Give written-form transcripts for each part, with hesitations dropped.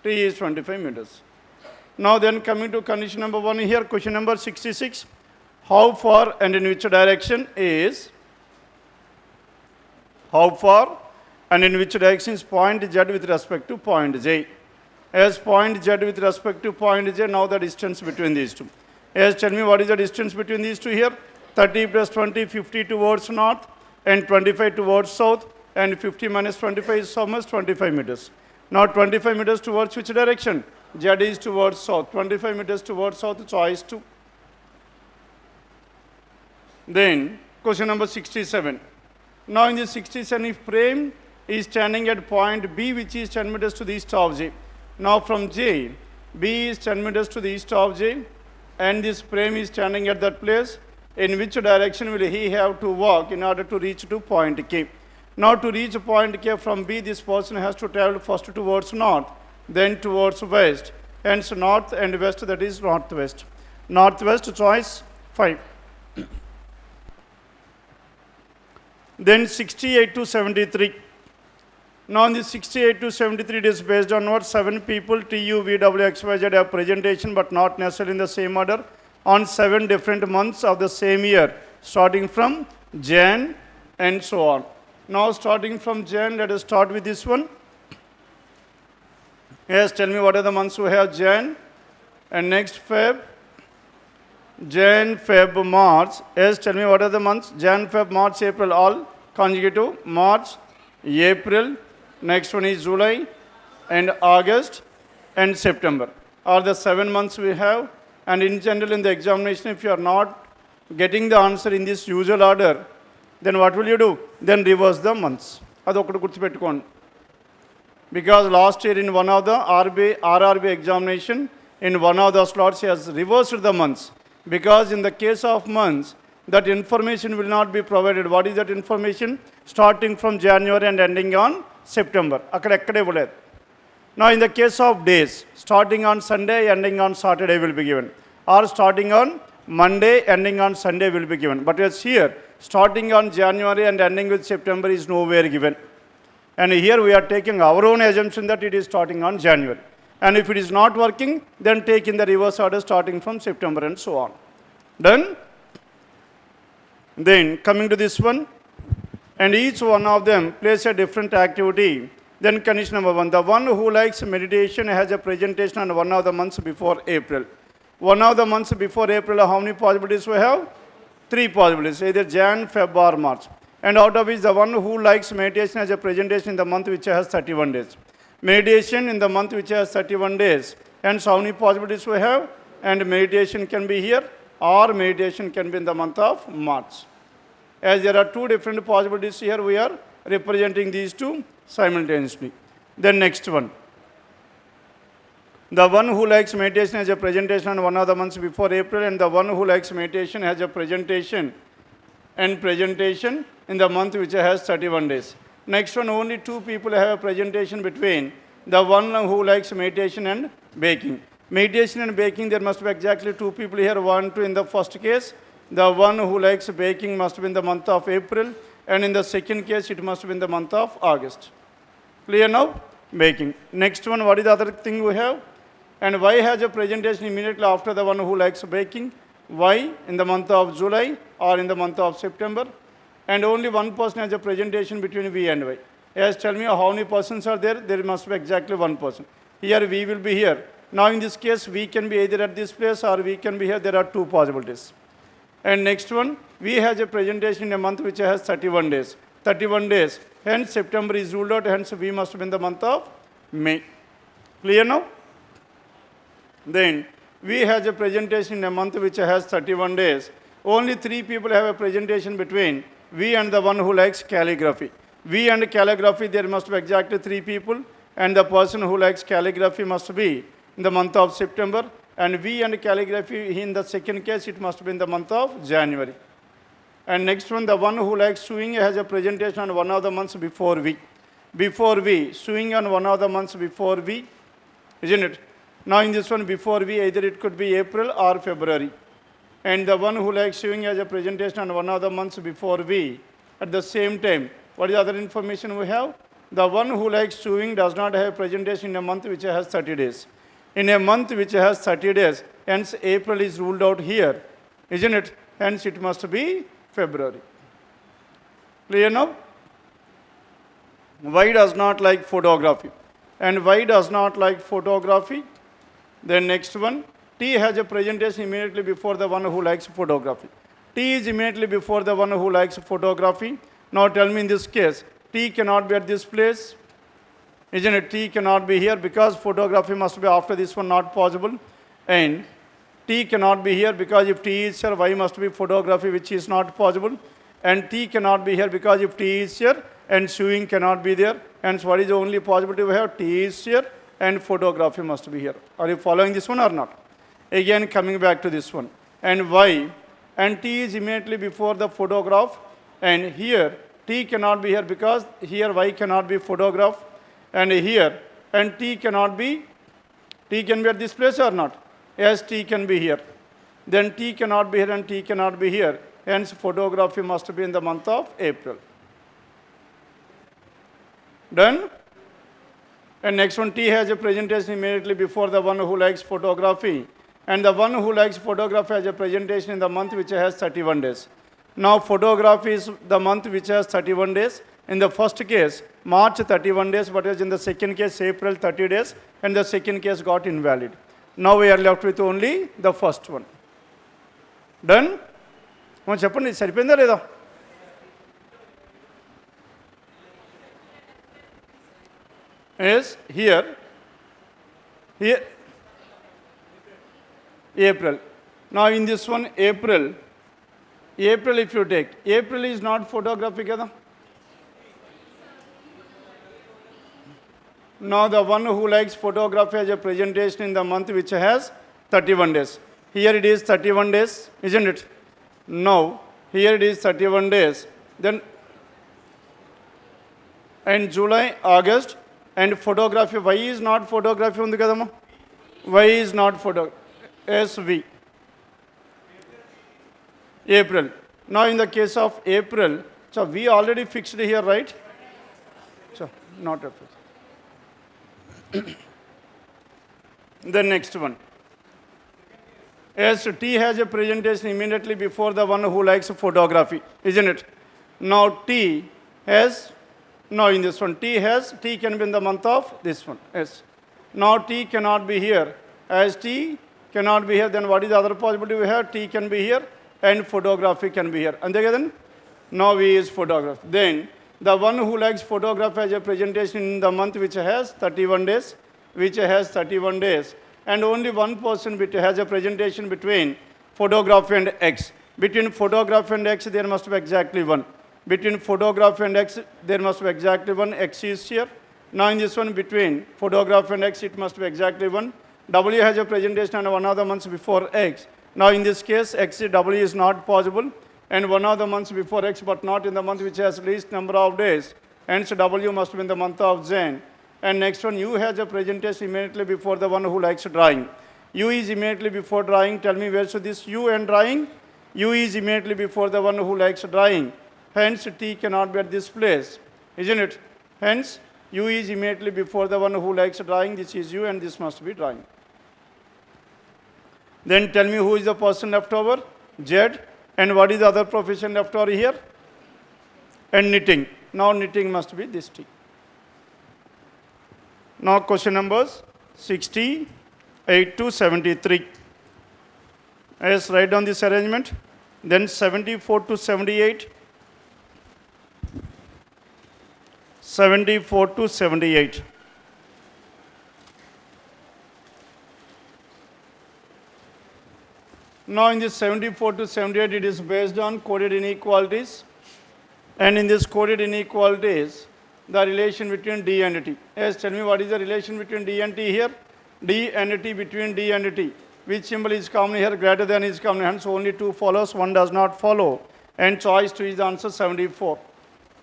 T is 25 meters. Now then coming to condition number 1 here, question number 66. How far and in which direction is point Z with respect to point J? As point Z with respect to point J, now the distance between these two. As tell me what is the distance between these two here? 30 plus 20, 50 towards north and 25 towards south, and 50 minus 25 is almost 25 meters. Now 25 meters towards which direction? Z is towards south. 25 meters towards south, choice 2. Then question number 67. Now in this 67, if frame is standing at point B, which is 10 meters to the east of J. Now from J, B is 10 meters to the east of J, and this frame is standing at that place. In which direction will he have to walk in order to reach to point K? Now to reach point K from B, this person has to travel first towards north, then towards west. Hence north and west, that is northwest. Northwest, choice 5. Then 68 to 73. Now in this 68 to 73, it is based on what? 7 people, T, U, V, W, X, Y, Z have presentation, but not necessarily in the same order, on 7 different months of the same year, starting from Jan and so on. Now starting from Jan, let us start with this one. Yes, tell me what are the months we have? Jan, and next Feb, Jan, Feb, March. Yes, tell me what are the months? Jan, Feb, March, April, all consecutive. March, April, next one is July, and August, and September are the 7 months we have. And in general, in the examination, if you are not getting the answer in this usual order, then what will you do? Then reverse the months. Because last year in one of the RRB examination, in one of the slots, he has reversed the months. Because in the case of months, that information will not be provided. What is that information? Starting from January and ending on September. Now in the case of days, starting on Sunday, ending on Saturday will be given. Or starting on Monday, ending on Sunday will be given. But yes, here, starting on January and ending with September is nowhere given. And here we are taking our own assumption that it is starting on January. And if it is not working, then take in the reverse order starting from September and so on. Done? Then coming to this one, and each one of them plays a different activity. Then condition number 1, the one who likes meditation has a presentation on one of the months before April. One of the months before April, how many possibilities we have? 3 possibilities, either Jan, Feb or March. And out of which the one who likes meditation has a presentation in the month which has 31 days. Meditation in the month which has 31 days. Hence how many possibilities we have? And meditation can be here or meditation can be in the month of March. As there are 2 different possibilities here, we are representing these 2 simultaneously. Then next one. The one who likes meditation has a presentation on one of the months before April, and the one who likes meditation has a presentation in the month which has 31 days. Next one, only 2 people have a presentation between the one who likes meditation and baking. Meditation and baking, there must be exactly 2 people here. 1, 2 in the first case. The one who likes baking must be in the month of April, and in the second case, it must be in the month of August. Clear now? Baking. Next one, what is the other thing we have? And Y has a presentation immediately after the one who likes baking. Y in the month of July or in the month of September. And only one person has a presentation between V and Y. Yes, tell me how many persons are there? There must be exactly 1 person. Here V will be here. Now in this case, V can be either at this place or V can be here. There are 2 possibilities. And next one, V has a presentation in a month which has 31 days. 31 days. Hence September is ruled out. Hence V must be in the month of May. Clear now? Then V has a presentation in a month which has 31 days. Only 3 people have a presentation between V and the one who likes calligraphy. V and calligraphy, there must be exactly 3 people, and the person who likes calligraphy must be in the month of September, and V and calligraphy, in the second case, it must be in the month of January. And next one, the one who likes sewing has a presentation on one of the months before V. Before V, sewing on one of the months before V, isn't it? Now in this one, before V, either it could be April or February. And the one who likes sewing has a presentation on one of the months before V. At the same time, what is the other information we have? the one who likes chewing does not have a presentation in a month which has 30 days. In a month which has 30 days, hence April is ruled out here, isn't it? Hence it must be February. Clear now? Y does not like photography. And Y does not like photography. Then next one, T has a presentation immediately before the one who likes photography. T is immediately before the one who likes photography. Now tell me in this case, T cannot be at this place. Isn't it? T cannot be here because photography must be after this one, not possible. And T cannot be here because if T is here, Y must be photography, which is not possible. And T cannot be here because if T is here, and chewing cannot be there. Hence, what is the only possibility we have? T is here and photography must be here. Are you following this one or not? Again, coming back to this one. And Y and T is immediately before the photograph. And here, T cannot be here because here Y cannot be photograph. And here, and T cannot be, T can be at this place or not? Yes, T can be here. Then T cannot be here and T cannot be here. Hence, photography must be in the month of April. Done? And next one, T has a presentation immediately before the one who likes photography. And the one who likes photography has a presentation in the month which has 31 days. Now, photography is the month which has 31 days. In the first case, March 31 days, but as in the second case, April 30 days, and the second case got invalid. Now, we are left with only the first one. Done? Cheppandi, saripinda leda? Yes, here, April. Now in this one, April if you take, April is not photography kada? Now the one who likes photography has a presentation in the month which has 31 days. Here it is 31 days, isn't it? Now, here it is 31 days. Then, and July, August, and photography, Y is not photography undi kadama? Y is not photography. SV. April. Now in the case of April, so we already fixed here, right? So, not a fix. The next one. Yes, T has a presentation immediately before the one who likes photography, isn't it? Now T has, now in this one, T can be in the month of this one, yes. Now T cannot be here. As T cannot be here, then what is the other possibility we have? T can be here and photography can be here. And then, now V is photography. Then, the one who likes photography has a presentation in the month which has 31 days, and only one person has a presentation between photography and X. Between photography and X, there must be exactly one. Between photography and X, there must be exactly one. X is here. Now in this one, between photography and X, it must be exactly one. W has a presentation and one of the months before X. Now in this case, W is not possible, and one of the months before X, but not in the month which has least number of days. Hence W must be in the month of Jan. And next one, U has a presentation immediately before the one who likes drawing. U is immediately before drawing. Tell me where should this U and drawing? U is immediately before the one who likes drawing. Hence T cannot be at this place, isn't it? Hence U is immediately before the one who likes drawing. This is U and this must be drawing. Then tell me who is the person left over? Z. And what is the other profession left over here? And knitting. Now knitting must be this T. Now question numbers 68 to 73. Yes, write down this arrangement. Then 74 to 78. 74 to 78. Now in this 74 to 78, it is based on coded inequalities. And in this coded inequalities, the relation between D and T. Yes, tell me what is the relation between D and T here? D and T, between D and T. Which symbol is common here? Greater than is common. Hence only 2 follows, 1 does not follow. And choice 2 is the answer, 74.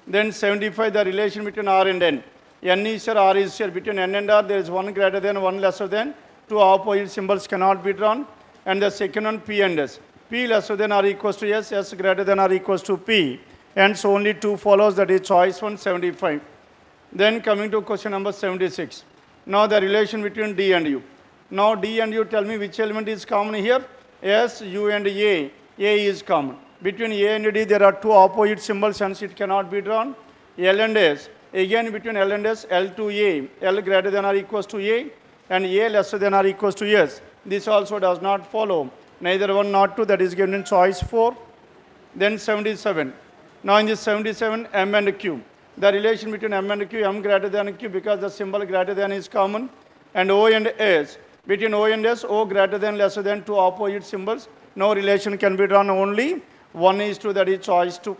Then 75, the relation between R and N. N is here, R is here. Between N and R, there is 1 greater than, 1 lesser than. 2 opposite symbols cannot be drawn. And the second one, P and S. P lesser than or equals to S, S greater than or equals to P. Hence only 2 follows, that is choice 1, 75. Then coming to question number 76. Now the relation between D and U. Now D and U, tell me which element is common here? S, U and A. A is common. Between A and D there are two opposite symbols, hence it cannot be drawn. L and S. Again between L and S, L to A. L greater than or equals to A and A lesser than or equals to S. This also does not follow. Neither 1 nor 2, that is given in choice 4. Then 77. Now in this 77, M and Q. The relation between M and Q, M greater than Q because the symbol greater than is common. And O and S. Between O and S, O greater than lesser than, two opposite symbols. No relation can be drawn, only 1:2, that is choice 2.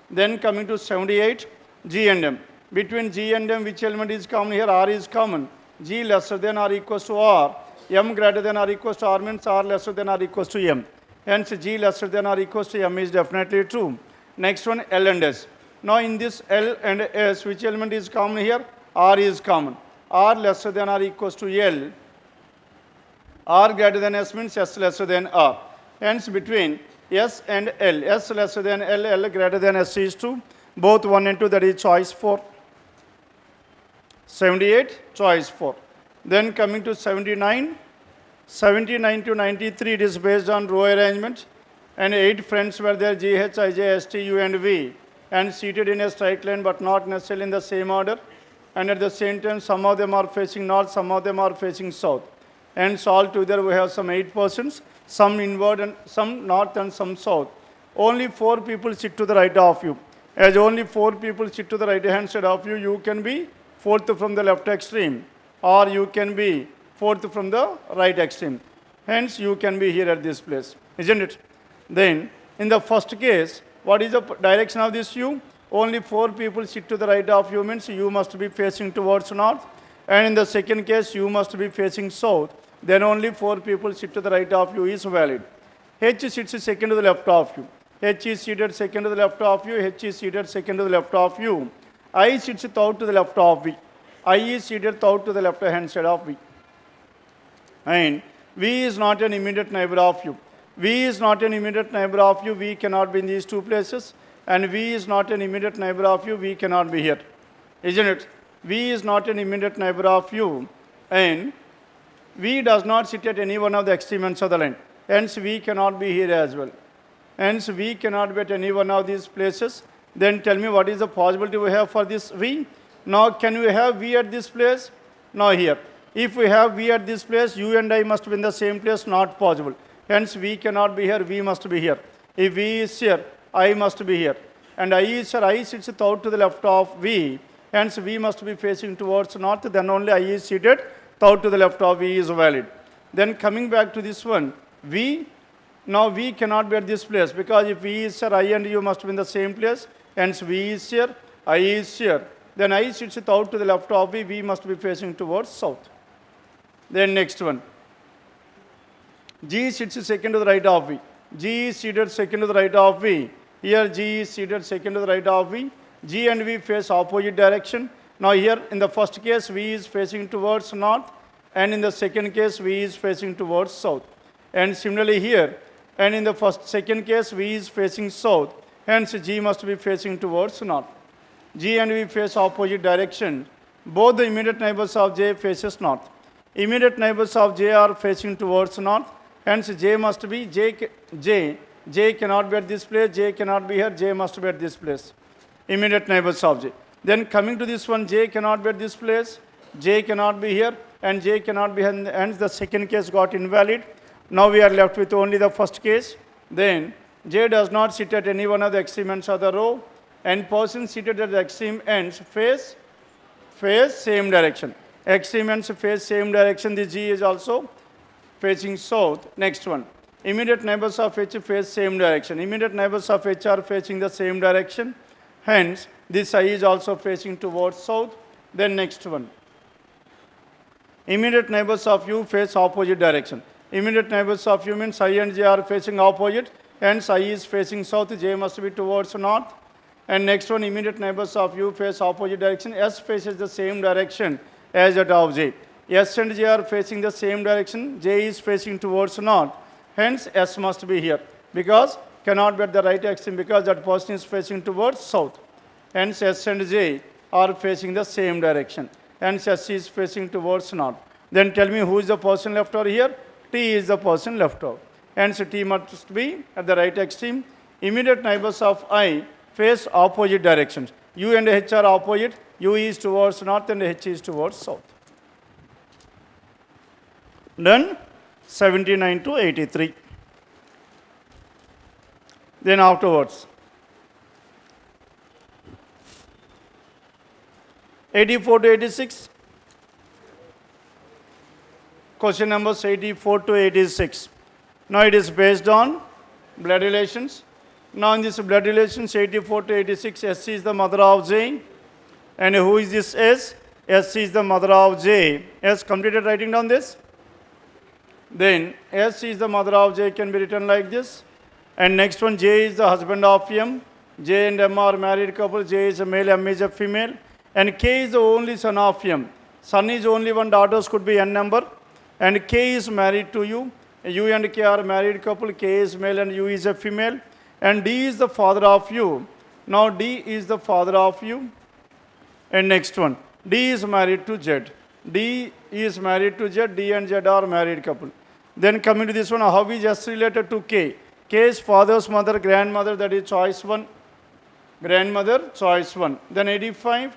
Then coming to 78, G and M. Between G and M, which element is common here? R is common. G lesser than or equals to R. M greater than or equals to R means R lesser than or equals to M. Hence G lesser than or equals to M is definitely true. Next one, L and S. Now in this L and S, which element is common here? R is common. R lesser than or equals to L. R greater than S means S lesser than R. Hence between S and L, S lesser than L, L greater than S is true. Both 1 and 2, that is choice 4. 78, choice 4. Then coming to 79, 79 to 93, it is based on row arrangement. And 8 friends were there, G, H, I, J, S, T, U and V, and seated in a straight line but not necessarily in the same order. And at the same time, some of them are facing north, some of them are facing south. And so altogether we have some 8 persons, some inward and some north and some south. Only 4 people sit to the right of you. As only 4 people sit to the right hand side of you, you can be 4th from the left extreme, or you can be 4th from the right extreme. Hence you can be here at this place, isn't it? Then in the first case, what is the direction of this U? Only 4 people sit to the right of you means you must be facing towards north. And in the second case, you must be facing south. Then only 4 people sit to the right of you is valid. H sits second to the left of you. H is seated second to the left of you. H is seated second to the left of you. I sits third to the left of V. I is seated third to the left hand side of V. And V is not an immediate neighbor of you. V is not an immediate neighbor of you. V cannot be in these 2 places. And V is not an immediate neighbor of you. V cannot be here. Isn't it? V is not an immediate neighbor of you. And V does not sit at any one of the extreme ends of the line. Hence V cannot be here as well. Hence V cannot be at any one of these places. Then tell me what is the possibility we have for this V? Now can we have V at this place? No, here. If we have V at this place, U and I must be in the same place, not possible. Hence V cannot be here, V must be here. If V is here, I must be here. And I is here, I sits third to the left of V. Hence V must be facing towards north, then only I is seated third to the left of V is valid. Then coming back to this one, V, now V cannot be at this place because if V is here, I and U must be in the same place. Hence V is here, I is here. Then I sits third to the left of V, V must be facing towards south. Then next one, G sits second to the right of V. G is seated second to the right of V. Here G is seated second to the right of V. G and V face opposite direction. Now here in the first case, V is facing towards north, and in the second case, V is facing towards south. And similarly here, and in the second case, V is facing south. Hence G must be facing towards north. G and V face opposite direction. Both the immediate neighbors of J faces north. Immediate neighbors of J are facing towards north. Hence J must be J cannot be at this place, J cannot be here, J must be at this place. Immediate neighbors of J. Then coming to this one, J cannot be at this place, J cannot be here, and J cannot be here, hence the second case got invalid. Now we are left with only the first case. Then J does not sit at any one of the extreme ends of the row, and persons seated at the extreme ends face same direction. Extreme ends face same direction. The G is also facing south. Next one, immediate neighbors of H face same direction. Immediate neighbors of H are facing the same direction. Hence, this I is also facing towards south. Then next one, immediate neighbors of U face opposite direction. Immediate neighbors of U means I and J are facing opposite. Hence, I is facing south, J must be towards north. And next one, immediate neighbors of U face opposite direction. S faces the same direction as that of J. S and J are facing the same direction. J is facing towards north. Hence, S must be here because cannot be at the right extreme because that person is facing towards south. Hence, S and J are facing the same direction. Hence, SC is facing towards north. Then tell me who is the person left over here? T is the person left over. Hence, T must be at the right extreme. Immediate neighbors of I face opposite directions. U and H are opposite. U is towards north and H is towards south. Done. 79 to 83. Then afterwards, 84 to 86. Question numbers 84 to 86. Now it is based on blood relations. Now in this blood relations 84 to 86, SC is the mother of J. And who is this S? SC is the mother of J. S completed writing down this. Then S is the mother of J can be written like this. And next one, J is the husband of M. J and M are married couple. J is a male, M is a female. And K is the only son of M. Son is only one, daughters could be N number. And K is married to U. U and K are married couple. K is male and U is a female. And D is the father of U. Now D is the father of U. And next one, D is married to Z. D is married to Z. D and Z are married couple. Then coming to this one, how is S related to K? K's father's mother, grandmother, that is choice 1. Grandmother, choice 1. Then 85.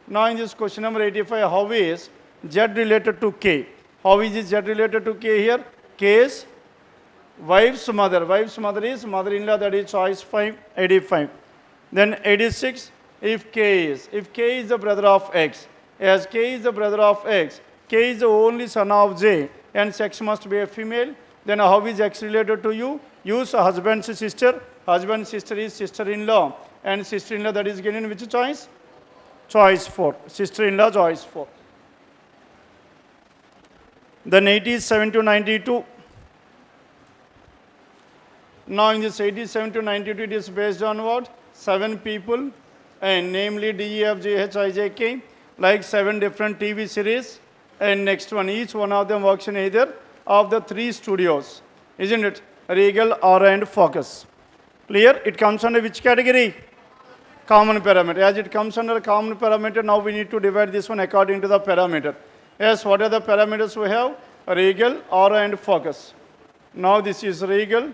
Now in this question number 85, how is Z related to K? How is Z related to K here? K's wife's mother. Wife's mother is mother-in-law, that is choice 5, 85. Then 86, if K is the brother of X. As K is the brother of X, K is the only son of J, and X must be a female. Then how is X related to U? Use husband's sister. Husband's sister is sister-in-law. And sister-in-law, that is given in which choice? Choice 4. Sister-in-law, choice 4. Then 87 to 92. Now in this 87 to 92, it is based on what? 7 people, and namely D, E, F, G, H, I, J, K, like 7 different TV series. And next one, each one of them works in either of the 3 studios. Isn't it? Regal, Aura and Focus. Clear? It comes under which category? Common parameter. As it comes under common parameter, now we need to divide this one according to the parameter. Yes, what are the parameters we have? Regal, Aura and Focus. Now this is Regal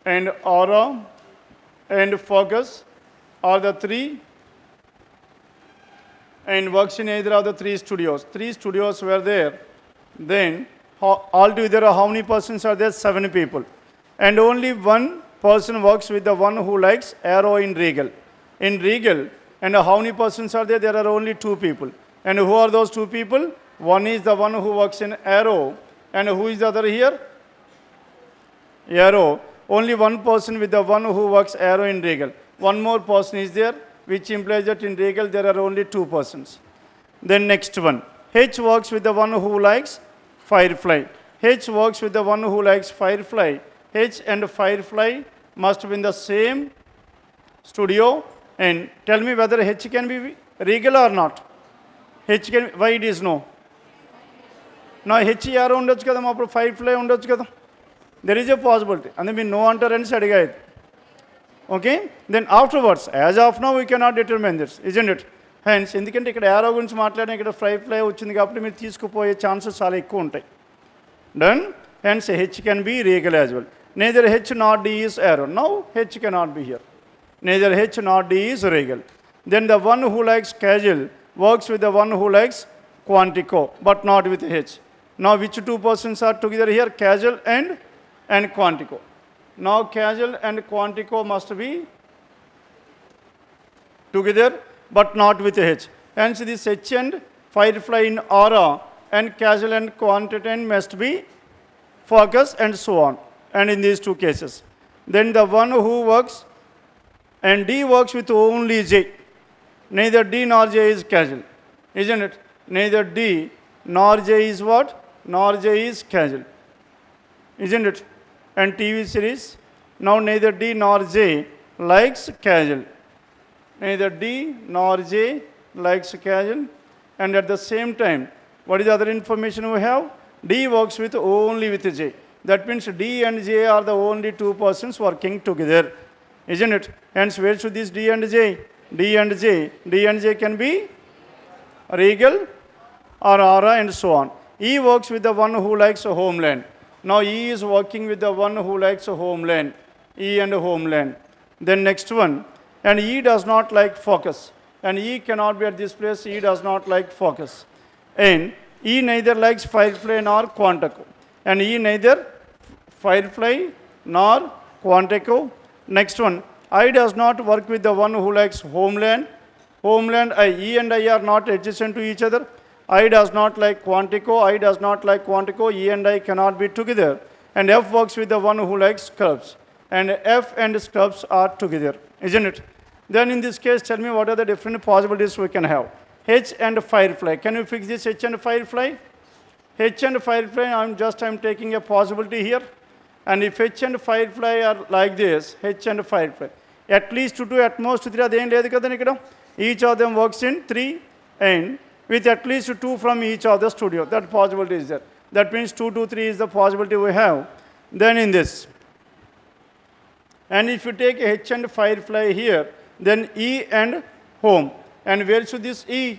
and Aura and Focus are the 3, and works in either of the 3 studios. 3 studios were there. Then altogether how many persons are there? 7 people. And only one person works with the one who likes Arrow in Regal. In Regal, and how many persons are there? There are only 2 people. And who are those 2 people? One is the one who works in Arrow. And who is the other here? Arrow. Only one person with the one who works Arrow in Regal. One more person is there, which implies that in Regal there are only 2 persons. Then next one. H works with the one who likes Firefly. H works with the one who likes Firefly. H and Firefly must be in the same studio. And tell me whether H can be Regal or not. H can, why it is no? Now H Arrow ఉండొచ్చు కదా, అప్పుడు Firefly ఉండొచ్చు కదా. There is a possibility. And then we no antarens అడిగాయి. Okay? Then afterwards, as of now we cannot determine this, isn't it? Hence, ఎందుకంటే ఇక్కడ Arrow గురించి మాట్లాడిన ఇక్కడ Firefly వచ్చింది కాబట్టి మీరు తీసుకుపోయే ఛాన్సెస్ చాలా ఎక్కువ ఉంటాయి. Done? Hence H can be Regal as well. Neither H nor D is Arrow. Now H cannot be here. Neither H nor D is Regal. Then the one who likes Casual works with the one who likes Quantico, but not with H. Now which 2 persons are together here? Casual and Quantico. Now Casual and Quantico must be together, but not with H. Hence this H and Firefly in Aura and Casual and Quantico must be Focus and so on. And in these 2 cases. Then the one who works and D works with only J. Neither D nor J is Casual. Isn't it? Neither D nor J is what? Nor J is Casual. Isn't it? And TV series. Now neither D nor J likes Casual. Neither D nor J likes Casual. And at the same time, what is the other information we have? D works with only with J. That means D and J are the only 2 persons working together. Isn't it? Hence, where should this D and J? D and J. D and J can be regal or aura and so on. E works with the one who likes a homeland. Now E is working with the one who likes a homeland. E and homeland. Then next one. And E does not like focus. And E cannot be at this place. E does not like focus. And E neither likes firefly nor quantico. And E neither firefly nor quantico. Next one. I does not work with the one who likes homeland. Homeland, I. E and I are not adjacent to each other. I does not like quantico. I does not like quantico. E and I cannot be together. And F works with the one who likes scrubs. And F and scrubs are together, isn't it? Then in this case, tell me what are the different possibilities we can have. H and firefly. Can you fix this H and firefly? H and firefly, I'm taking a possibility here. And if H and firefly are like this, H and firefly, at least 2, at most 3, each of them works in 3 and with at least 2 from each of the studio. That possibility is there. That means 2 to 3 is the possibility we have. Then in this. And if you take H and firefly here, then E and home. And where should this E?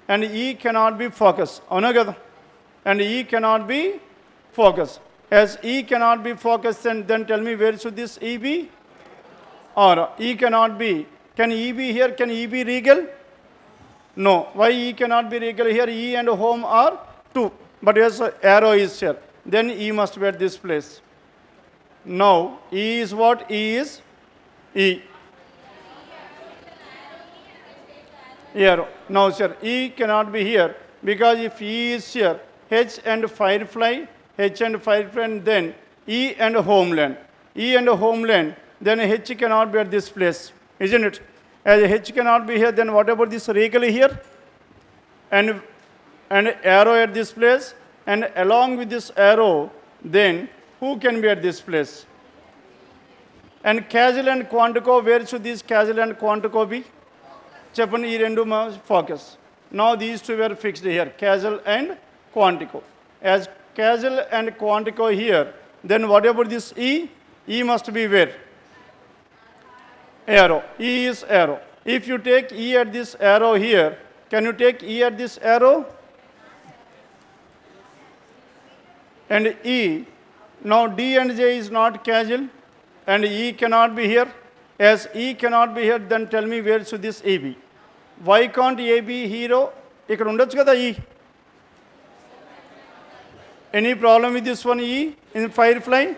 And E cannot be focus. And E cannot be focus. As E cannot be focused, then tell me where should this E be? Or E cannot be. Can E be here? Can E be regal? No. Why E cannot be regal here? E and home are 2. But yes, arrow is here. Then E must be at this place. Now, E is what? E is E. Arrow. Now, sir, E cannot be here because if E is here, H and firefly, and then E and homeland. E and homeland, then H cannot be at this place, isn't it? As H cannot be here, then what about this regal here? And arrow at this place, and along with this arrow, then who can be at this place? And casual and quantico, where should these casual and quantico be? Chappan ee rendu focus. Now these two were fixed here, casual and quantico. As casual and quantico here, then what about this E? E must be where? Arrow. E is arrow. If you take E at this arrow here, can you take E at this arrow? And E. Now D and J is not casual, and E cannot be here. As E cannot be here, then tell me where should this E be? Why can't A be hero? Ikkada undochu kada E. Any problem with this one E in firefly?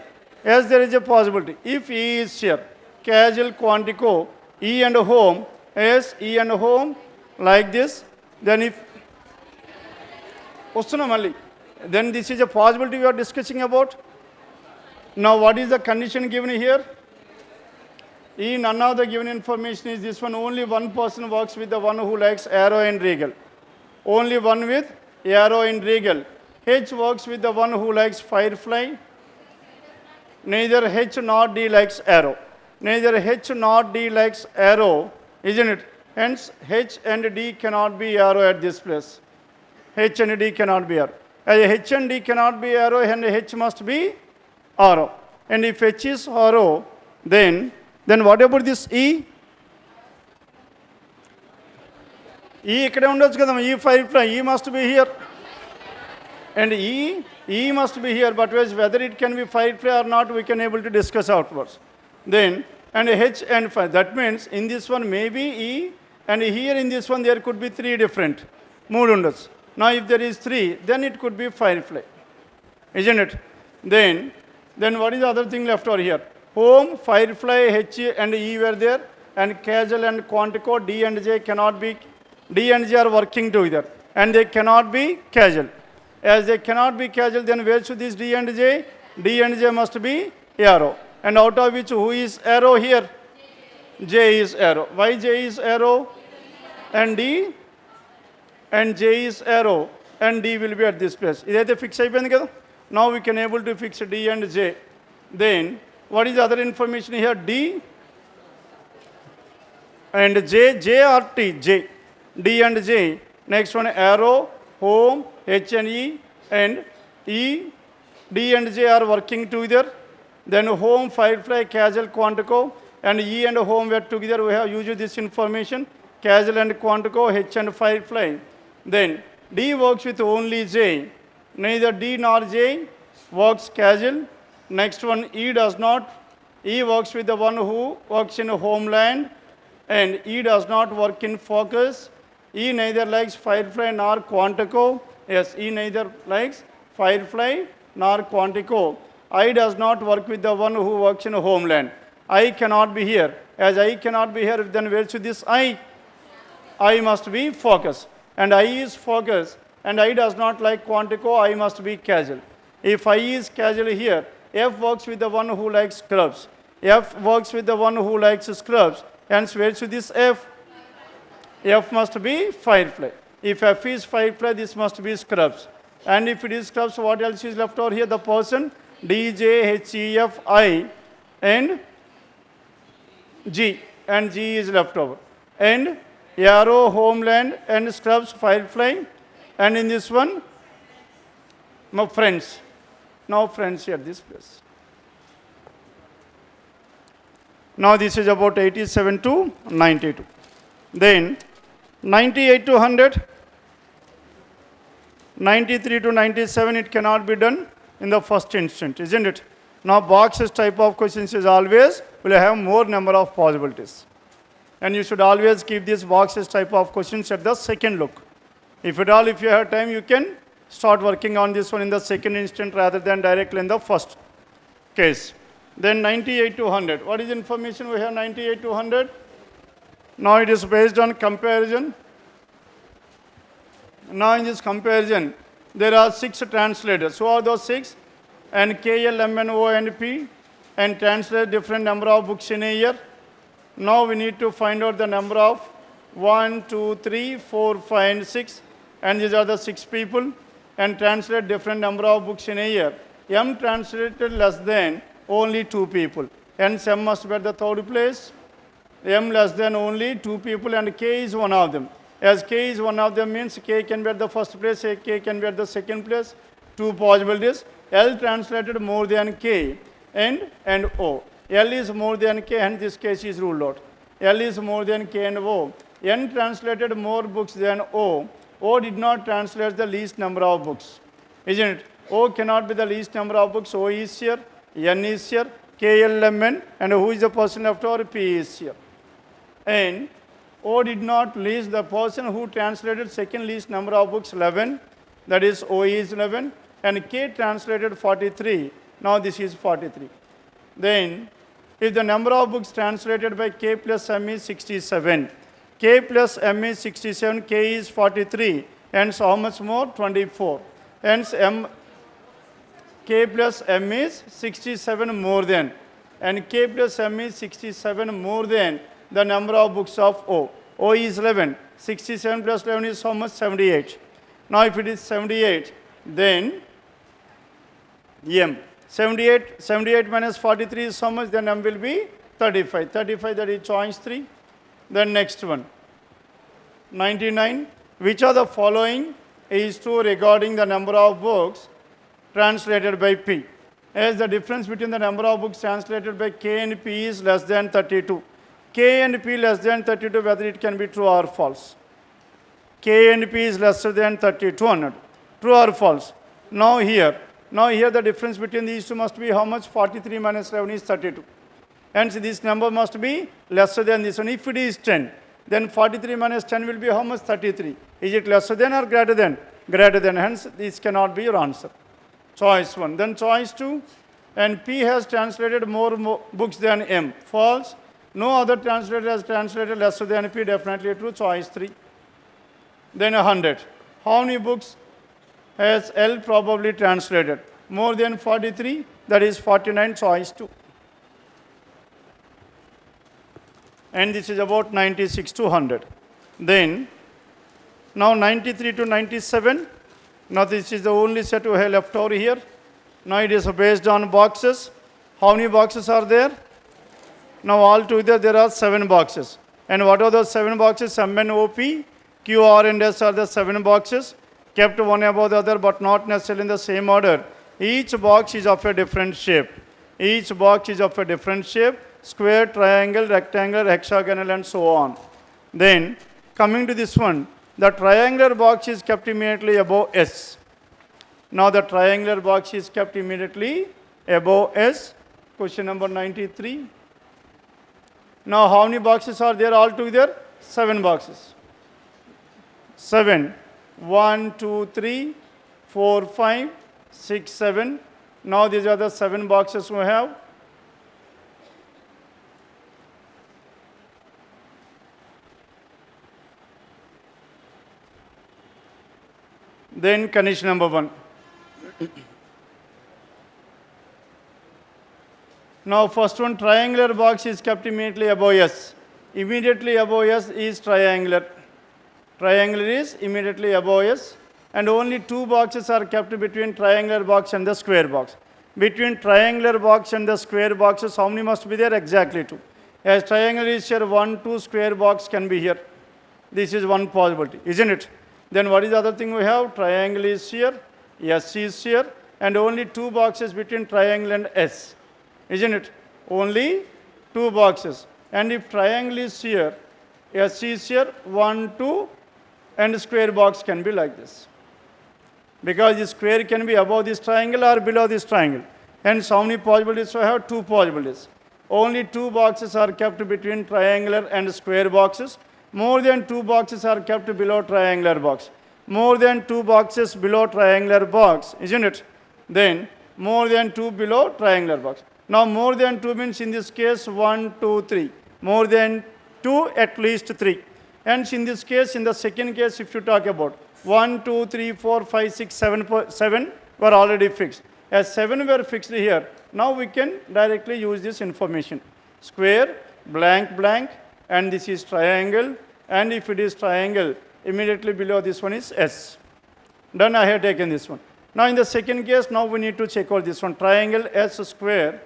As there is a possibility. If E is here, casual, quantico, E and home, as E and home, like this, then if then this is a possibility we are discussing about. Now what is the condition given here? E, none of the given information is this one. Only one person works with the one who likes arrow and regal. Only one with arrow and regal. H works with the one who likes firefly. Neither H nor D likes arrow. Neither H nor D likes arrow, isn't it? Hence, H and D cannot be arrow at this place. H and D cannot be arrow. As H and D cannot be arrow, and H must be arrow. And if H is arrow, then what about this E? E ikkade undochu kada, E firefly, E must be here. And E must be here, but whether it can be firefly or not, we can able to discuss afterwards. Then, and H and phi, that means in this one maybe E, and here in this one there could be 3 different mood undas. Now if there is 3, then it could be firefly, isn't it? Then what is the other thing left over here? Home, firefly, H and E were there, and casual and quantico, D and J cannot be, D and J are working together, and they cannot be casual. As they cannot be casual, then where should this D and J? D and J must be arrow. And out of which who is arrow here? J is arrow. Why J is arrow? And D? And J is arrow. And D will be at this place. Is that fix అయిపోయింది కదా? Now we can able to fix D and J. Then what is the other information here? D and J. J or T? J. D and J. Next one arrow, home, H and E, and E, D and J are working together. Then home, firefly, casual, quantico, and E and home were together. We have used this information. casual and quantico, H and firefly. Then D works with only J. Neither D nor J works casual. Next one, E does not. E works with the one who works in homeland, and E does not work in focus. E neither likes firefly nor quantico. Yes, E neither likes firefly nor quantico. I does not work with the one who works in homeland. I cannot be here. As I cannot be here, then where should this I? I must be focus. And I is focus. And I does not like quantico, I must be casual. If I is casual here, F works with the one who likes scrubs. F works with the one who likes scrubs. Hence, where should this F? F must be firefly. If F is firefly, this must be scrubs. And if it is scrubs, what else is left over here? The person D, J, H, E, F, I, and G. And G is left over. And arrow, homeland, and scrubs, firefly. And in this one, my friends. Now friends here, this place. Now this is about 87 to 92. Then 98 to 100, 93 to 97, it cannot be done in the first instant, isn't it? Now boxes type of questions is always will have more number of possibilities. And you should always keep these boxes type of questions at the second look. If at all, if you have time, you can start working on this one in the second instant rather than directly in the first case. Then 98 to 100. What is information we have 98 to 100? Now it is based on comparison. Now in this comparison, there are 6 translators. Who are those 6? And K, L, M, N, O, and P, and translate different number of books in a year. Now we need to find out the number of 1, 2, 3, 4, 5, and 6. And these are the 6 people. And translate different number of books in a year. M translated less than only 2 people. Hence M must be at the third place. M less than only 2 people, and K is one of them. As K is one of them means K can be at the first place, K can be at the second place. 2 possibilities. L translated more than K, and O. L is more than K, and this case is ruled out. L is more than K and O. N translated more books than O. O did not translate the least number of books. Isn't it? O cannot be the least number of books. O is here, N is here, K, L, M, N, and who is the person left over? P is here. And O did not list the person who translated second least number of books, 11. That is, O is 11. And K translated 43. Now this is 43. Then, if the number of books translated by K plus M is 67, K plus M is 67, K is 43. Hence, how much more? 24. Hence, K plus M is 67 more than. And K plus M is 67 more than the number of books of O. O is 11. 67 plus 11 is how much? 78. Now, if it is 78, then M. 78 minus 43 is how much? Then M will be 35. 35, that is choice 3. Then next one. 99. Which of the following is true regarding the number of books translated by P? As the difference between the number of books translated by K and P is less than 32. K and P less than 32, whether it can be true or false. K and P is lesser than 3200. True or false? Now here the difference between these two must be how much? 43 minus 11 is 32. Hence this number must be lesser than this one. If it is 10, then 43 minus 10 will be how much? 33. Is it lesser than or greater than? Greater than. Hence this cannot be your answer. Choice 1. Then choice 2. And P has translated more books than M. False. No other translator has translated lesser than P. Definitely true. Choice 3. Then 100. How many books has L probably translated? More than 43. That is 49. Choice 2. And this is about 96 to 100. Then, now 93 to 97. Now this is the only set we have left over here. Now it is based on boxes. How many boxes are there? Now altogether there are 7 boxes. And what are those 7 boxes? M, N, O, P, Q, R, and S are the 7 boxes. Kept one above the other but not necessarily in the same order. Each box is of a different shape. Each box is of a different shape. Square, triangle, rectangle, hexagonal, and so on. Then coming to this one, the triangular box is kept immediately above S. Now the triangular box is kept immediately above S. Question number 93. Now how many boxes are there altogether? 7 boxes. 7. 1, 2, 3, 4, 5, 6, 7. Now these are the 7 boxes we have. Then condition number 1. Now first one, triangular box is kept immediately above S. Immediately above S is triangular. Triangular is immediately above S, and only 2 boxes are kept between triangular box and the square box. Between triangular box and the square boxes, how many must be there? Exactly 2. As triangle is here, 1, 2, square box can be here. This is one possibility, isn't it? Then what is the other thing we have? Triangle is here, S is here, and only 2 boxes between triangle and S, isn't it? Only 2 boxes. And if triangle is here, S is here, 1, 2, and square box can be like this. Because the square can be above this triangle or below this triangle. Hence, how many possibilities we have? 2 possibilities. Only 2 boxes are kept between triangular and square boxes. More than 2 boxes are kept below triangular box. More than 2 boxes below triangular box, isn't it? Then, more than 2 below triangular box. Now, more than 2 means in this case 1, 2, 3. More than 2, at least 3. Hence, in this case, in the second case, if you talk about 1, 2, 3, 4, 5, 6, 7 were already fixed. As 7 were fixed here, now we can directly use this information. Square, blank, blank, and this is triangle. And if it is triangle, immediately below this one is S. Done, I have taken this one. Now, in the second case, now we need to check out this one. Triangle S square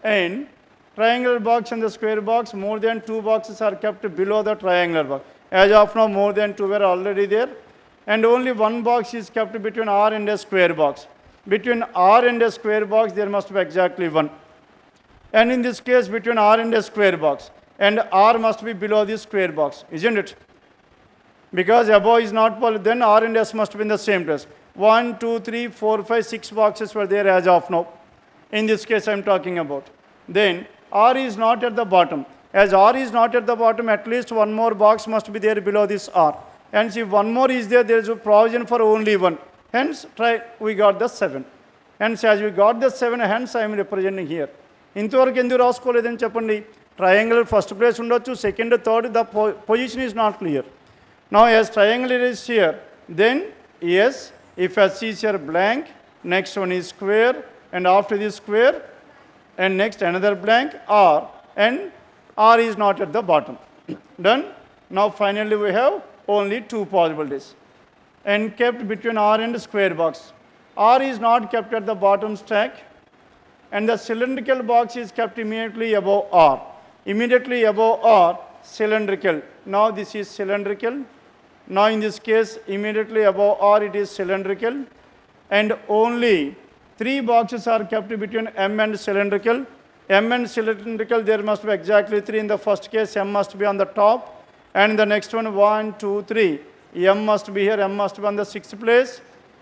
and triangular box and the square box, more than 2 boxes are kept below the triangular box. As of now, more than 2 were already there. And only 1 box is kept between R and a square box. Between R and a square box, there must be exactly 1. And in this case, between R and a square box, and R must be below this square box, isn't it? Because above is not possible, then R and S must be in the same place. 1, 2, 3, 4, 5, 6 boxes were there as of now. In this case, I am talking about. Then R is not at the bottom. As R is not at the bottom, at least 1 more box must be there below this R. Hence, if 1 more is there, there is a provision for only 1. Hence, we got the 7. Hence, as we got the 7, hence I am representing here. ఇంతవరకు ఎందుకు రాసుకోలేదని చెప్పండి. Triangle first place ఉండొచ్చు, second, third, the position is not clear. Now, as triangle is here, then yes, if S is here blank, next one is square, and after this square, and next another blank, R, and R is not at the bottom. Done? Now, finally, we have only 2 possibilities. And kept between R and square box. R is not kept at the bottom stack, and the cylindrical box is kept immediately above R. Immediately above R, cylindrical. Now, this is cylindrical. Now, in this case, immediately above R, it is cylindrical. And only 3 boxes are kept between M and cylindrical. M and cylindrical, there must be exactly 3. In the first case, M must be on the top. And in the next one, 1, 2, 3. M must be here, M must be on the 6th place.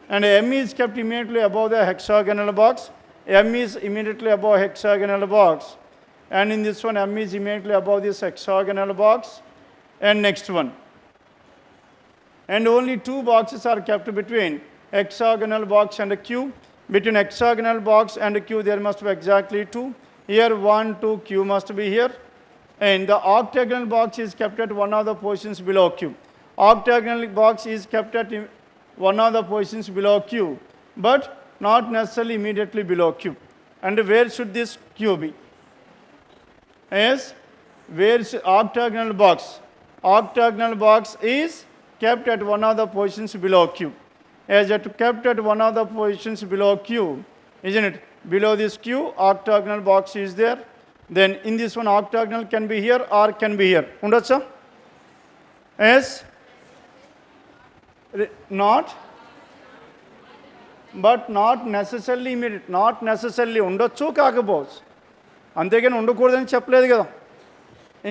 And M is kept immediately above the hexagonal box. M is immediately above hexagonal box. And in this one, M is immediately above this hexagonal box. And next one. And only 2 boxes are kept between hexagonal box and a Q. Between hexagonal box and a Q, there must be exactly 2. Here, 1, 2, Q must be here. And the octagonal box is kept at one of the positions below Q. Octagonal box is kept at one of the positions below Q, but not necessarily immediately below Q. And where should this Q be? Yes, where is octagonal box? Octagonal box is kept at one of the positions below Q. As it kept at one of the positions below Q, isn't it? Below this Q, octagonal box is there. Then in this one, octagonal can be here or can be here. Undacha? Yes? Not? But not necessarily immediate. Not necessarily. Undachu kakapos. అంతేగాని ఉండకూడదని చెప్పలేదు కదా,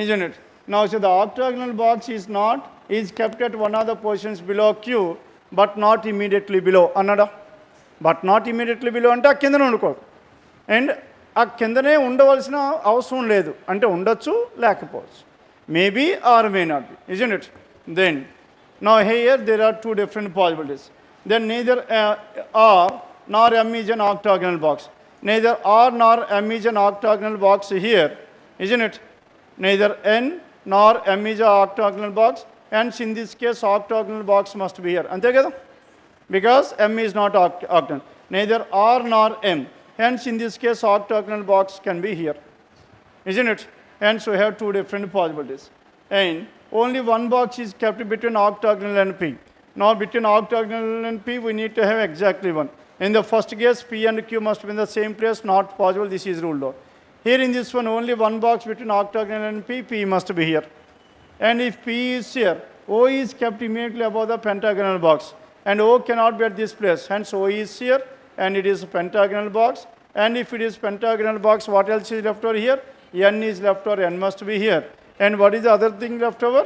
isn't it? Now, so the octagonal box is not is kept at one of the positions below Q, but not immediately below. Another, but not immediately below ante kindane unduko. And ఆ కిందనే ఉండవలసిన అవసరం లేదు అంటే ఉండొచ్చు లేకపోవచ్చు. Maybe or may not be, isn't it? Then, now here there are two different possibilities. Then neither R nor M is an octagonal box. Neither R nor M is an octagonal box here, isn't it? Neither N nor M is an octagonal box, hence in this case octagonal box must be here. Ante kada? Because M is not octagonal. Neither R nor M. Hence, in this case, octagonal box can be here, isn't it? Hence, we have two different possibilities. And only one box is kept between octagonal and P. Now, between octagonal and P, we need to have exactly one. In the first case, P and Q must be in the same place, not possible. This is ruled out. Here in this one, only one box between octagonal and P, P must be here. And if P is here, O is kept immediately above the pentagonal box. And O cannot be at this place. Hence, O is here. And it is a pentagonal box. And if it is pentagonal box, what else is left over here? N is left over, N must be here. And what is the other thing left over?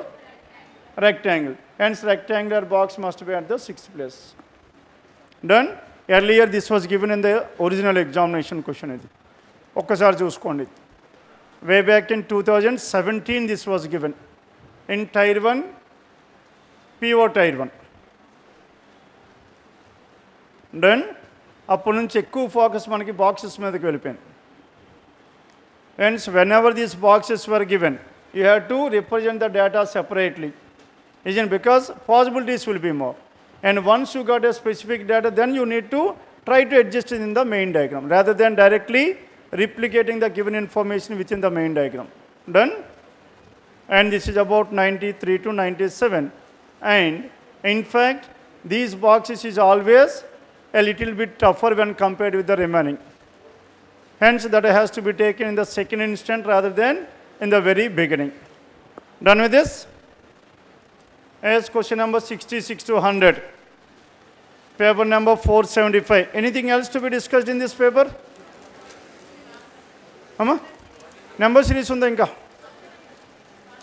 Rectangle. Hence, rectangular box must be at the sixth place. Done? Earlier, this was given in the original examination question. Okkasari chuskondi. Way back in 2017, this was given. In Tier 1, PO Tier 1. Done? అప్పటి నుంచి ఎక్కువ focus మనకి boxes మీదకి వెళ్ళిపోయింది. Hence, whenever these boxes were given, you have to represent the data separately. Isn't because possibilities will be more. And once you got a specific data, then you need to try to adjust it in the main diagram rather than directly replicating the given information within the main diagram. Done? And this is about 93 to 97. And in fact, these boxes is always a little bit tougher when compared with the remaining. Hence, that has to be taken in the second instant rather than in the very beginning. Done with this? As question number 66 to 100. Paper number 475. Anything else to be discussed in this paper? Amma? Number series unda inka?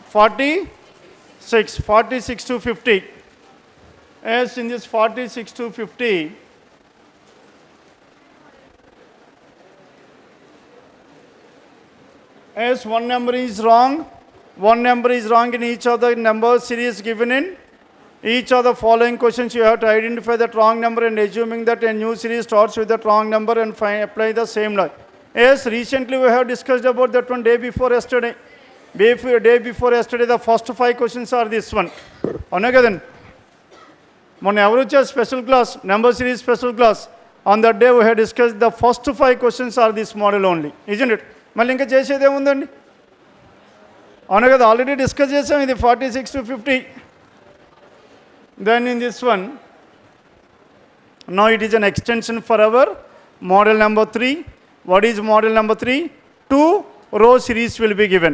46 to 50. As in this 46 to 50, as one number is wrong in each of the number series given in each of the following questions, you have to identify that wrong number and assuming that a new series starts with that wrong number and apply the same law. Yes, recently we have discussed about that one day before yesterday. Day before yesterday, the first 5 questions are this one. Onagadan. Mon average special class, number series special class. On that day we have discussed the first 5 questions are this model only, isn't it? మళ్ళీ ఇంకా చేసేది ఏముందండి? అవును కదా, already discuss చేసాం ఇది 46 to 50. Then in this one, now it is an extension for our model number 3. What is model number 3? 2 row series will be given.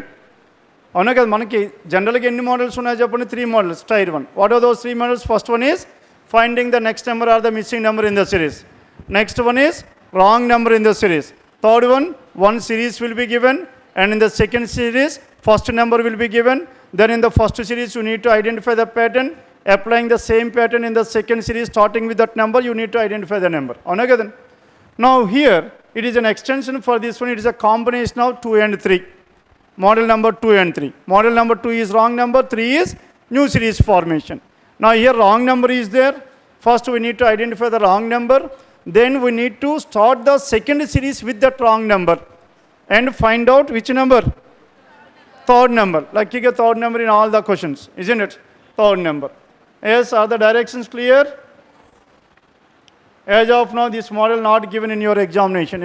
అవును కదా, మనకి జనరల్గా ఎన్ని మోడల్స్ ఉన్నాయో చెప్పండి? 3 models, Tier 1. What are those 3 models? First one is finding the next number or the missing number in the series. Next one is wrong number in the series. Third one series will be given, and in the second series, first number will be given. Then in the first series, you need to identify the pattern. Applying the same pattern in the second series, starting with that number, you need to identify the number. Now here, it is an extension for this one. It is a combination of 2 and 3. Model number 2 and 3. Model number 2 is wrong number, 3 is new series formation. Now here, wrong number is there. First, we need to identify the wrong number. Then we need to start the second series with that wrong number and find out which number? Third number. Like you get third number in all the questions, isn't it? Third number. Yes, are the directions clear? As of now, this model not given in your examination.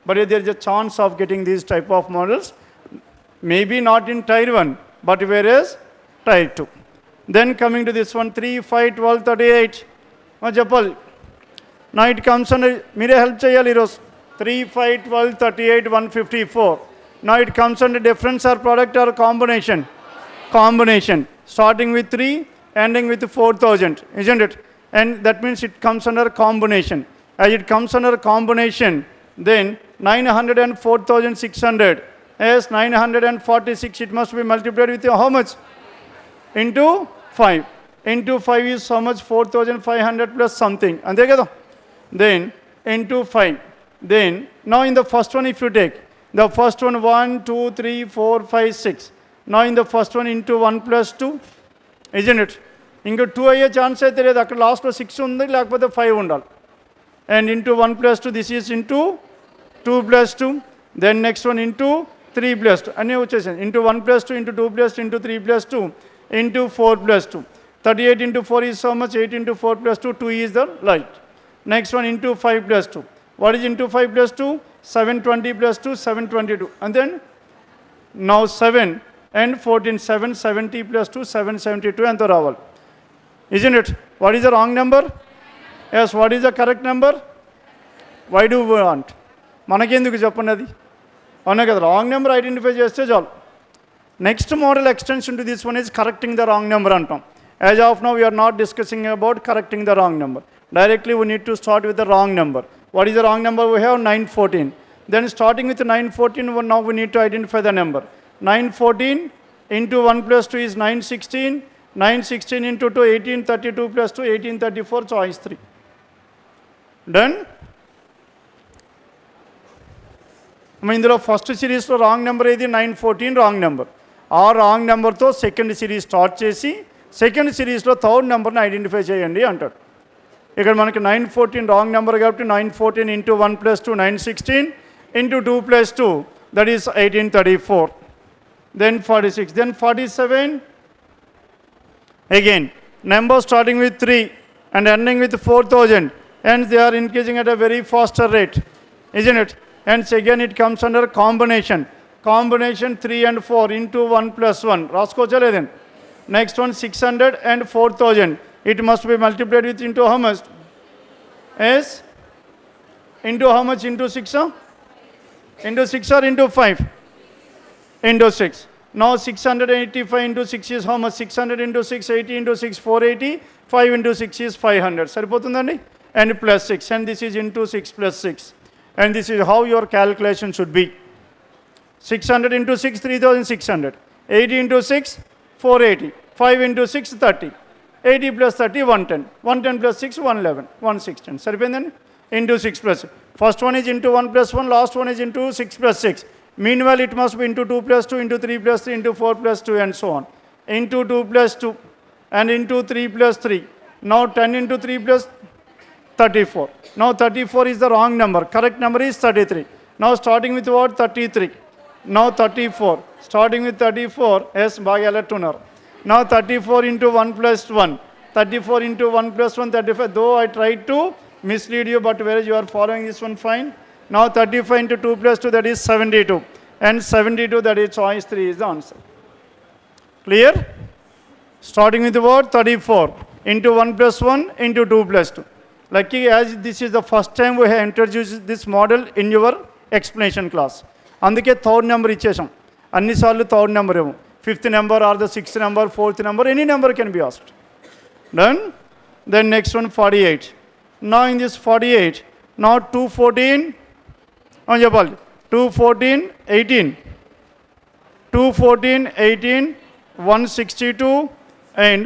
But there is a chance of getting these type of models. Maybe not in Tier 1, but whereas Tier 2. Then coming to this one, 3, 5, 12, 38. Now it comes under, mere help cheyali roz. 3, 5, 12, 38, 154. Now it comes under difference or product or combination? Combination. Starting with 3, ending with 4,000, isn't it? And that means it comes under combination. As it comes under combination, then 904,600. Yes, 946, it must be multiplied with how much? into 5. Into 5 is how much? 4,500 plus something. Ante kada? Then into 5. Then now in the first one, if you take the first one 1, 2, 3, 4, 5, 6. Now in the first one into 1 plus 2, isn't it? ఇంకా 2 అయ్యే chance అయితే లేదు, అక్కడ లాస్ట్లో 6 ఉంది, లేకపోతే 5 ఉండాలి. And into 1 plus 2, this is into 2 plus 2. Then next one into 3 plus 2 అన్నీ వచ్చేసాయి. Into 1 plus 2, into 2 plus 2, into 3 plus 2, into 4 plus 2. 38 into 4 is how much? 8 into 4 plus 2, 2 is the light. Next one into 5 plus 2. What is into 5 plus 2? 720 plus 2, 722. And then now 7 and 14, 770 plus 2, 772 and the raval. Isn't it? What is the wrong number? Yes, what is the correct number? Why do we want? మనకెందుకు చెప్పండి అది? అవునా కదా, wrong number identify చేస్తే చాలు. Next model extension to this one is correcting the wrong number అంటాం. As of now, we are not discussing about correcting the wrong number. Directly, we need to start with the wrong number. What is the wrong number? We have 914. Then starting with 914, now we need to identify the number. 914 into 1 plus 2 is 916. 916 into 2, 1832 plus 2, 1834, choice 3. Done? ఇందులో first సిరీస్లో wrong number ఏది? 914 wrong number. ఆ wrong నెంబర్తో second series start చేసి second సిరీస్లో third నెంబర్ని identify చేయండి అంటాడు. ఇక్కడ మనకి 914 రాంగ్ నెంబర్ కాబట్టి 914 into 1 plus 2, 916 into 2 plus 2, that is 1834. Then 46. Then 47. Again, number starting with 3 and ending with 4,000. And they are increasing at a very faster rate. Isn't it? And again it comes under combination. Combination 3 and 4 into 1 plus 1. Raskocha ledhen. Next one 600 and 4,000. It must be multiplied with into how much? Yes? Into how much? Into 6? Into 6 or into 5? Into 6. Now 685 into 6 is how much? 600 into 6, 80 into 6, 480. 5 into 6 is 500. Saripotundandi? And plus 6. And this is into 6 plus 6. And this is how your calculation should be. 600 into 6, 3,600. 80 into 6, 480. 5 into 6, 30. 80 plus 30, 110. 110 plus 6, 111. 116. Saripendandi? Into 6 plus 6. First one is into 1 plus 1. Last one is into 6 plus 6. Meanwhile, it must be into 2 plus 2, into 3 plus 3, into 4 plus 2, and so on. Into 2 plus 2, and into 3 plus 3. Now 10 into 3 plus 34. Now 34 is the wrong number. Correct number is 33. Now starting with what? 33. Now 34. Starting with 34, yes, by electroner. Now 34 into 1 plus 1. 34 into 1 plus 1, 35. Though I tried to mislead you, but whereas you are following this one fine. Now 35 into 2 plus 2, that is 72. And 72, that is choice 3 is the answer. Clear? Starting with the word 34 into 1 plus 1 into 2 plus 2. Lucky as this is the first time we have introduced this model in your explanation class. అందుకే third number ఇచ్చేసాం. అన్నిసార్లు third number ఏమో, fifth number or the sixth number, fourth number, any number can be asked. Done? Then next one 48. Now in this 48, now 214, on చెప్పాలి 214, 18. 214, 18, 162 and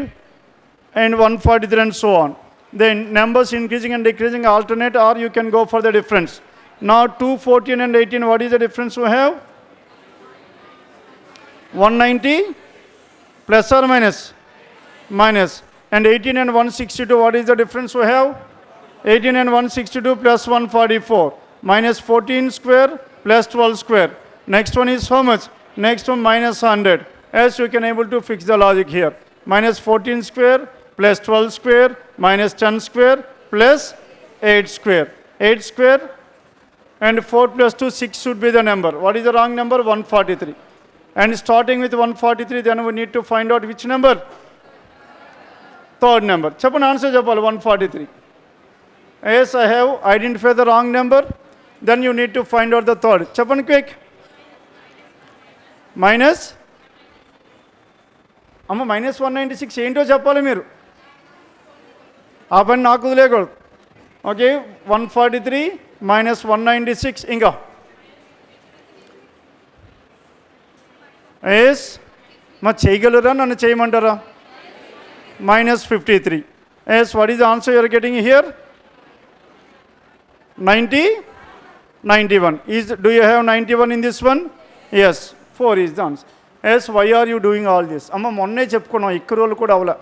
143 and so on. Then numbers increasing and decreasing alternate, or you can go for the difference. Now 214 and 18, what is the difference we have? 190 plus or minus? Minus. And 18 and 162, what is the difference we have? 18 and 162 plus 144. Minus 14 square plus 12 square. Next one is how much? Next one minus 100. As you can able to fix the logic here. Minus 14 square plus 12 square minus 10 square plus 8 square. 8 square and 4 plus 2, 6 should be the number. What is the wrong number? 143. And starting with 143, then we need to find out which number? Third number. Chappan answer chapal 143. Yes, I have identified the wrong number. Then you need to find out the third. Chappan quick. Minus. Amma minus 196 ఏంటో చెప్పాలి మీరు. ఆ పని నాకు వదిలేయకూడదు. Okay, 143 minus 196 ఇంకా. Yes, మరి చేయగలరా, నన్ను చేయమంటారా? minus 53. Yes, what is the answer you are getting here? 90, 91. Do you have 91 in this one? Yes, 4 is the answer. Yes, why are you doing all this? Amma monne cheppukunnam ikku rolu kuda avula.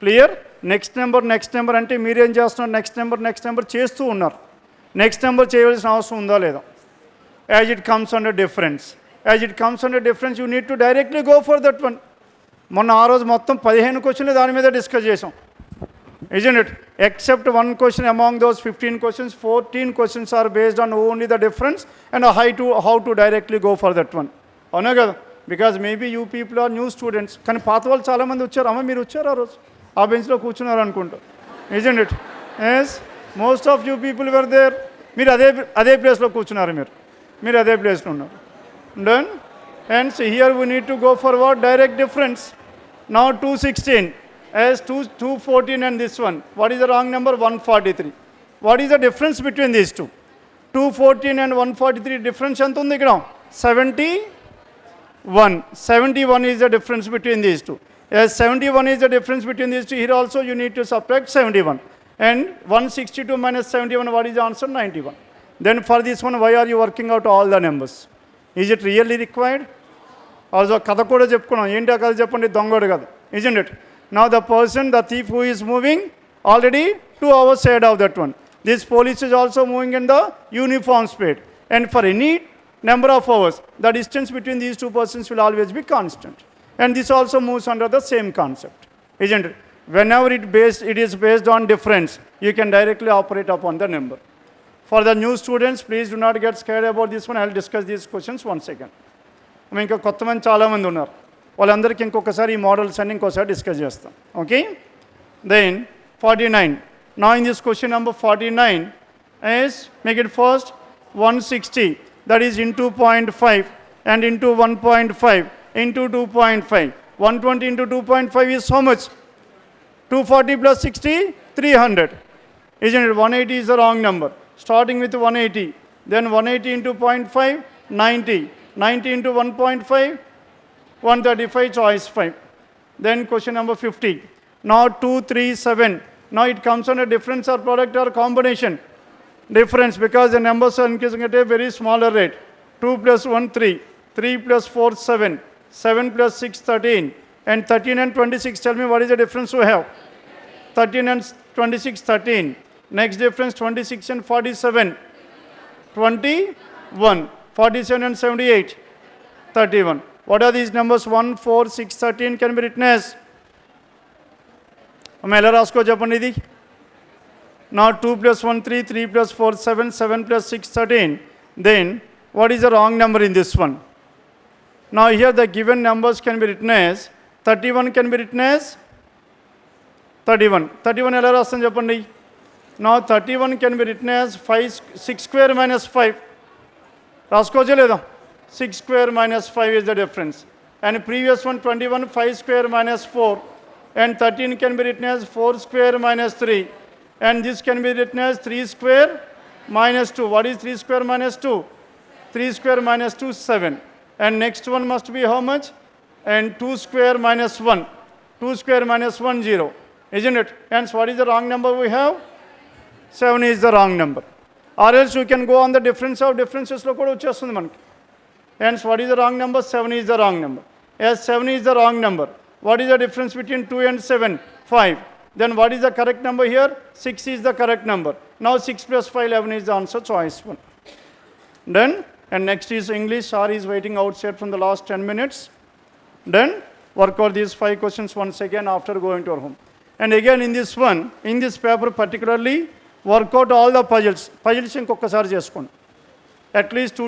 Clear? Next number ante meer em chestunaru next number chestu unnaru. Next number cheyavalsina avasaram unda leda? As it comes under difference. As it comes under difference, you need to directly go for that one. మొన్న ఆ రోజు మొత్తం 15 క్వశ్చన్లు దాని మీద discuss చేసాం, isn't it? Except one question among those 15 questions, 14 questions are based on only the difference and how to directly go for that one. అవునా కదా? Because maybe you people are new students. కానీ పాత వాళ్ళు చాలామంది వచ్చారు. అమ్మ మీరు వచ్చారు ఆ రోజు, ఆ బెంచ్లో కూర్చున్నారు అనుకుంటా, isn't it? Yes, most of you people were there. మీరు అదే ప్లేస్లో కూర్చున్నారు, మీరు అదే ప్లేస్లో ఉన్నారు. Done? And so here we need to go for what? Direct difference. Now 216 as 214 and this one. What is the wrong number? 143. What is the difference between these two? 214 and 143 difference anta undi ikkada? 71. 71 is the difference between these two. As 71 is the difference between these two, here also you need to subtract 71. And 162 minus 71, what is the answer? 91. Then for this one, why are you working out all the numbers? Is it really required? Also కథ కూడా చెప్పుకున్నాం. ఏంటి ఆ కథ చెప్పండి? దొంగడు కదా, isn't it? Now the thief who is moving already 2 hours ahead of that one. This police is also moving in the uniform speed. And for any number of hours, the distance between these two persons will always be constant. And this also moves under the same concept, isn't it? Whenever it is based on difference, you can directly operate upon the number. For the new students, please do not get scared about this one. I will discuss these questions once again. ఇంకా కొత్త మంది చాలామంది ఉన్నారు, వాళ్ళందరికీ ఇంకొకసారి ఈ models అన్ని ఇంకోసారి డిస్కస్ చేస్తాం. Okay, then 49. Now in this question number 49 is, make it first 160, that is into 0.5 and into 1.5 into 2.5. 120 into 2.5 is how much? 240 plus 60, 300. Isn't it? 180 is the wrong number. Starting with 180, then 180 into 0.5, 90. 90 into 1.5, 135, choice 5. Then question number 50. Now 237. Now it comes on a difference or product or combination. Difference, because the numbers are increasing at a very smaller rate. 2 plus 1, 3. 3 plus 4, 7. 7 plus 6, 13. And 13 and 26, tell me what is the difference we have? 13 and 26, 13. Next difference, 26 and 47. 21. 47 and 78, 31. What are these numbers? 1, 4, 6, 13 can be written as? ఎలా రాసుకో చెప్పండి ఇది? Now 2 plus 1, 3, 3 plus 4, 7, 7 plus 6, 13. Then what is the wrong number in this one? Now here the given numbers can be written as 31 can be written as 31. 31 ఎలా రాస్తాం చెప్పండి? Now 31 can be written as 6 square minus 5. రాసుకోవచ్చా లేదా? 6 square minus 5 is the difference. And previous one 21, 5 square minus 4. And 13 can be written as 4 square minus 3. And this can be written as 3 square minus 2. What is 3 square minus 2? 3 square minus 2, 7. And next one must be how much? And 2 square minus 1. 2 square minus 1, 0. Isn't it? Hence what is the wrong number we have? 7 is the wrong number. Or else you can go on the difference of differences lo kuda vachesthundi manaki. Hence what is the wrong number? 7 is the wrong number. Yes, 7 is the wrong number. What is the difference between 2 and 7? 5. Then what is the correct number here? 6 is the correct number. Now 6 plus 5, 11 is the answer, choice 1. Then, and next is English. Sir is waiting outside from the last 10 minutes. Then work out these 5 questions once again after going to our home. And again in this one, in this paper particularly, work out all the puzzles. Puzzles ఇంకొకసారి చేసుకోండి. At least 2